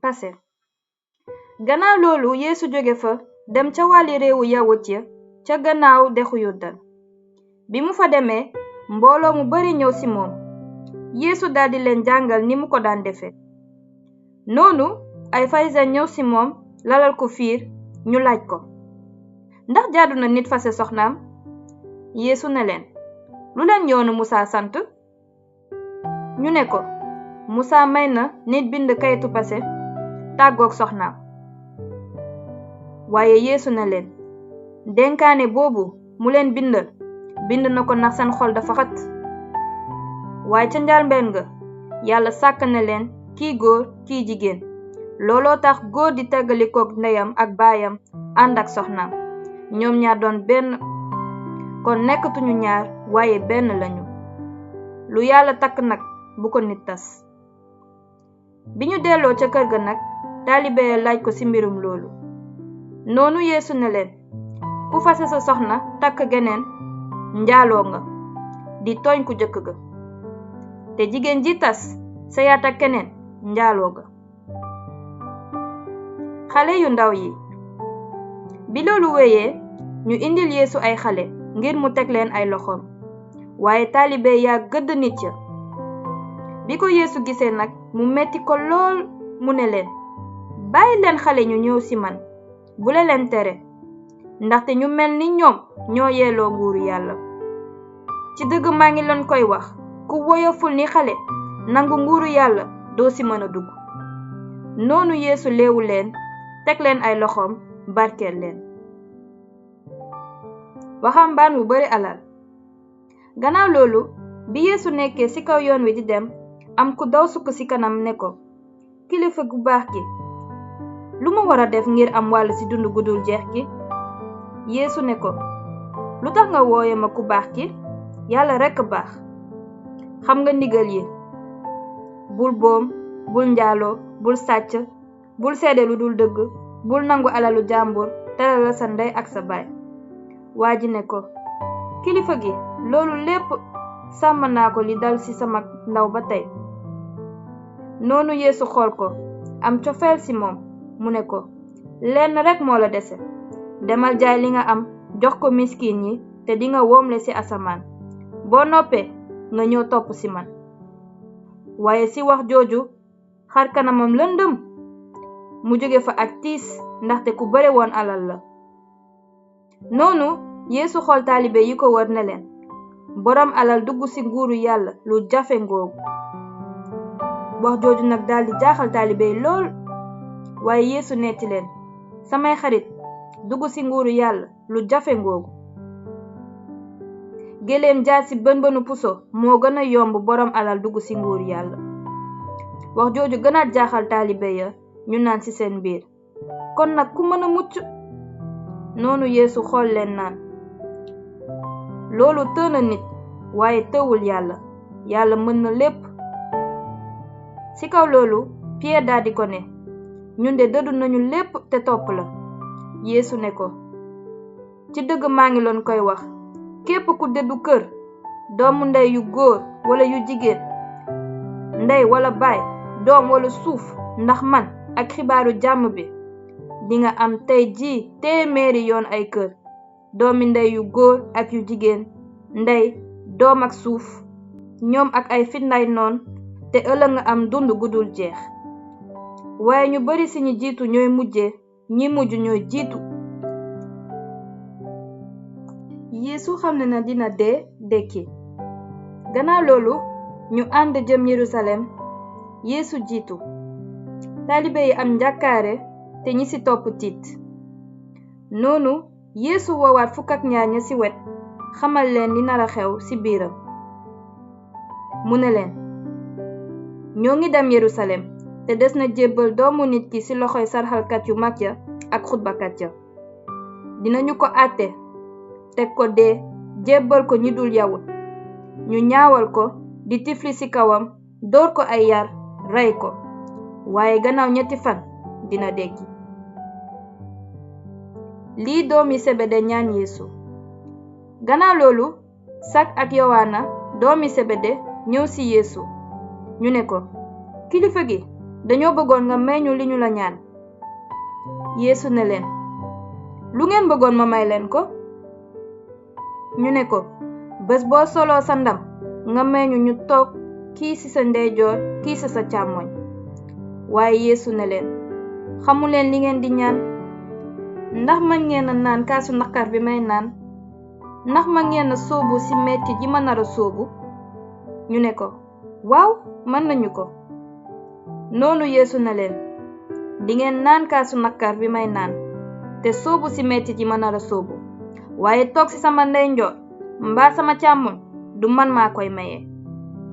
passé. Gannaaw loolu Yeesu jóge fa dem ca wàlli réewu yawut ya ca gannaaw dexu Yordaan. Bi mu fa demee mbooloo mu bari ñëw ci moom. Yeesu daldi leen jàngal ni mu ko daan defe. Noonu ay farisen ñëw ci moom lalal ko fiir ñu laaj ko, ndax jaadu na nit fase soxnaam? Yeesu ne leen, lu leen yoonu Musaa sant? ñu ne ko, Musaa may na nit bind kayitu pase tàggook soxnaam. waaye Yeesu ne leen, dénkaane boobu mu leen bindal bind na ko ndax seen xol dafa xat. waaye ca njàlbéen nga Yàlla sàkk na leen kii góor kii jigéen. looloo tax góor di teggalikook ndeyam ak baayam ànd ak soxnaam, ñoom ñaar doon benn. kon nekkatuñu ñaar waaye benn lañu. lu Yàlla takk nag bu ko nit tas. bi ñu delloo ca kër ga nag taalibe ya laaj ko ci mbirum loolu. noonu Yeesu ne leen, ku fase sa soxna takk geneen njaaloo nga, di tooñ ku jëkk ga. te jigéen ji tas sëyaat ak keneen njaaloo ga. xale yu ndaw yi. bi loolu wéyee ñu indil Yeesu ay xale ngir mu teg leen ay loxoom, waaye taalibe yaa gëdd nit ya. bi ko Yeesu gisee nag mu metti ko lool, mu ne leen, bàyyi leen xale ñu ñëw ci man, bu leen tere, ndaxte ñu mel ni ñoom ñoo yelloo nguuru Yàlla. ci dëgg maa ngi leen koy wax, ku woyoful ni xale nangu nguuru Yàlla doo ci mën a dugg. noonu Yeesu leewu leen, teg leen ay loxoom, barkeel leen. waxambaan wu bari alal. gannaaw loolu bi Yeesu nekkee ci kaw yoon wi di dem, am ku daw sukk ci kanam ne ko, kilifa gu baax gi, lu ma war a def ngir am wàll ci dund gu dul jeex gi? Yeesu ne ko, lu tax nga wooye ma ku baax ki? Yàlla rekk baax. xam nga ndigal yi: bul boom, bul njaaloo, bul sàcc, bul seede lu dul dëgg, bul nangu alalu jàmbur, teral sa ndey ak sa baay. waa ji ne ko, kilifa gi, loolu lépp sàmm naa ko li dal ci sama ndaw ba tey. noonu Yeesu xool ko, am cofeel ci moom, mu ne ko, lenn rekk moo la dese. demal jaay li nga am, jox ko miskin yi, te dinga woomle ci asamaan. boo noppee nga ñëw topp ci man. waaye ci wax jooju xar kanamam lëndëm, mu jóge fa ak tiis, ndaxte ku bare woon alal la. noonu Yeesu xool taalibe yi ko wër ne leen, borom alal dugg ci nguuru Yàlla lu jafe ngoogu. wax jooju nag daldi jaaxal taalibe yi lool. waaye Yeesu netti leen, samay xarit, dugg ci nguuru Yàlla lu jafe ngoogu. géléem jaar ci bën-bënu puso moo gën a yomb borom alal dugg ci nguuru Yàlla. wax jooju gënaat jaaxal taalibe ya, ñu naan ci seen biir, kon nag ku mën a mucc? noonu Yeesu xool leen naan, loolu të na nit waaye tëwul Yàlla. Yàlla mën na lépp. ci kaw loolu Pierre daldi ko ne, ñun de dëddu nañu lépp te topp la. Yeesu ne ko, ci dëgg maa ngi leen koy wax, képp ku dëddu kër, doomu ndey yu góor wala yu jigéen, ndey wala baay, doom wala suuf, ndax man ak xibaaru jàmm bi, dinga am tey jii 100 yoon ay kër, doomi ndey yu góor ak yu jigéen, ndey, doom ak suuf, ñoom ak ay fitnaay noon, te ëllëg nga am dund gu dul jeex. waaye ñu bari ci ñi jiitu ñooy mujje, ñi mujj ñooy jiitu. Yeesu xam na dina dee dekki. gannaaw loolu ñu ànd jëm Yerusalem. Yeesu jiitu. taalibe yi am njàkkaare te ñi ci topp tiit. noonu Yeesu woowaat 12 ña ci wet, xamal leen li nara xew ci biiram. mu ne leen, ñoo ngi dem Yerusalem, te des na jébbal doomu nit ki ci loxoy sarxalkat yu mag ya ak xutbakat ya. dinañu ko àtte, teg ko dee, jébbal ko ñi dul yawut. ñu ñaawal ko, di tifli ci kawam, dóor ko ay yar, rey ko. waaye gannaaw 3 fan dina dekki. lii doomi Sebede ñaan Yeesu. gannaaw loolu Sak ak Yowaana doomi Sebede ñëw ci Yeesu. ñu ne ko, kilifa gi, dañoo bëggoon nga may ñu li ñu la ñaan. Yeesu ne leen, lu ngeen bëggoon ma may leen ko? ñu ne ko, bés boo soloo sa ndam nga may ñu toog kii ci sa ndeyjoor kii ci sa càmmoñ. waaye Yeesu ne leen, xamu leen li ngeen di ñaan. ndax mën ngeen a naan kaasu naqar bi may naan? ndax mën ngeen a sóobu ci metti ji ma nar a sóobu? ñu ne ko, waaw mën nañu ko. noonu Yeesu ne leen, di ngeen naan kaasu naqar bi may naan te sóobu ci metti ji ma nar a sóobu, waaye toog ci sama ndeyjoor mbaa sama càmmoñ du man maa koy maye.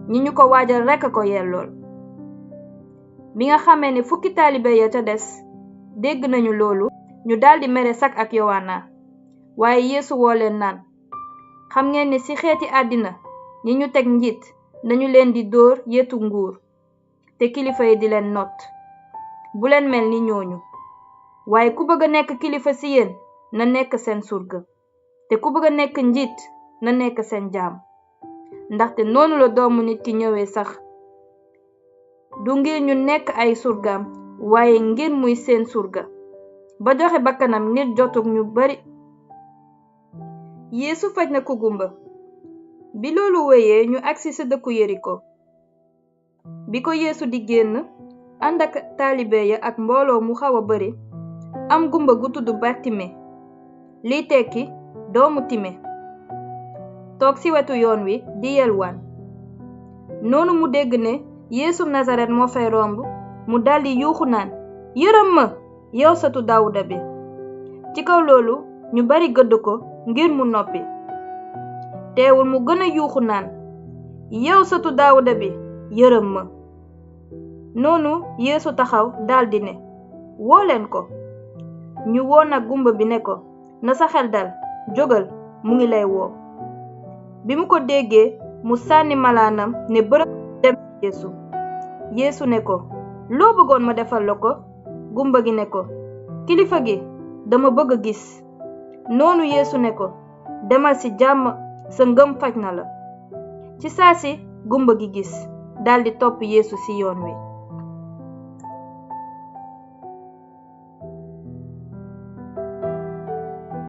ñi ñu ko waajal rekk a ko yellool. bi nga xamee ni fukki taalibe ya ca des dégg nañu loolu, ñu daldi mere Sak ak Yowaana. waaye Yeesu woo leen naan, xam ngeen ni ci xeeti àddina ñi ñu teg njiit dañu leen di dóor yetu nguur te kilifa yi di leen not. bu leen mel ni ñooñu, waaye ku bëgg a nekk kilifa ci yéen na nekk seen surga, te ku bëgg a nekk njiit na nekk seen jaam. ndaxte noonu la doomu nit ki ñëwee sax, du ngir ñu nekk ay surgaam waaye ngir muy seen surga, ba joxe bakkanam ngir jotug ñu bari. Yeesu faj na ku gumba. bi loolu wéyee ñu agsi ci dëkku Yeriko. bi ko Yeesu di génn ànd ak taalibe ya ak mbooloo mu xaw a bari, am gumba gu tudd Bartime, liy tekki doomu Time, toog ci wetu yoon wi di yelwaan. noonu mu dégg ne Yeesu Nasaret moo fay romb, mu daldi yuuxu naan, yërëm ma yow sëtu Daawuda bi. ci kaw loolu ñu bari gëdd ko ngir mu noppi. teewul mu gën a yuuxu naan, yow sëtu Daawuda bi yërëm ma. noonu Yeesu taxaw daldi ne, woo leen ko. ñu woo nag gumba bi ne ko, na sa xel dal, jógal, mu ngi lay woo. bi mu ko déggee mu sànni malaanam ne bërëb dem ci Yeesu. Yeesu ne ko, loo bëggoon ma defal la ko? gumba gi ne ko, kilifa gi, dama bëgg a gis. noonu Yeesu ne ko, demal ci jàmm, sa ngëm faj na la. ci saa si gumba gi gis, daldi topp Yeesu ci yoon wi.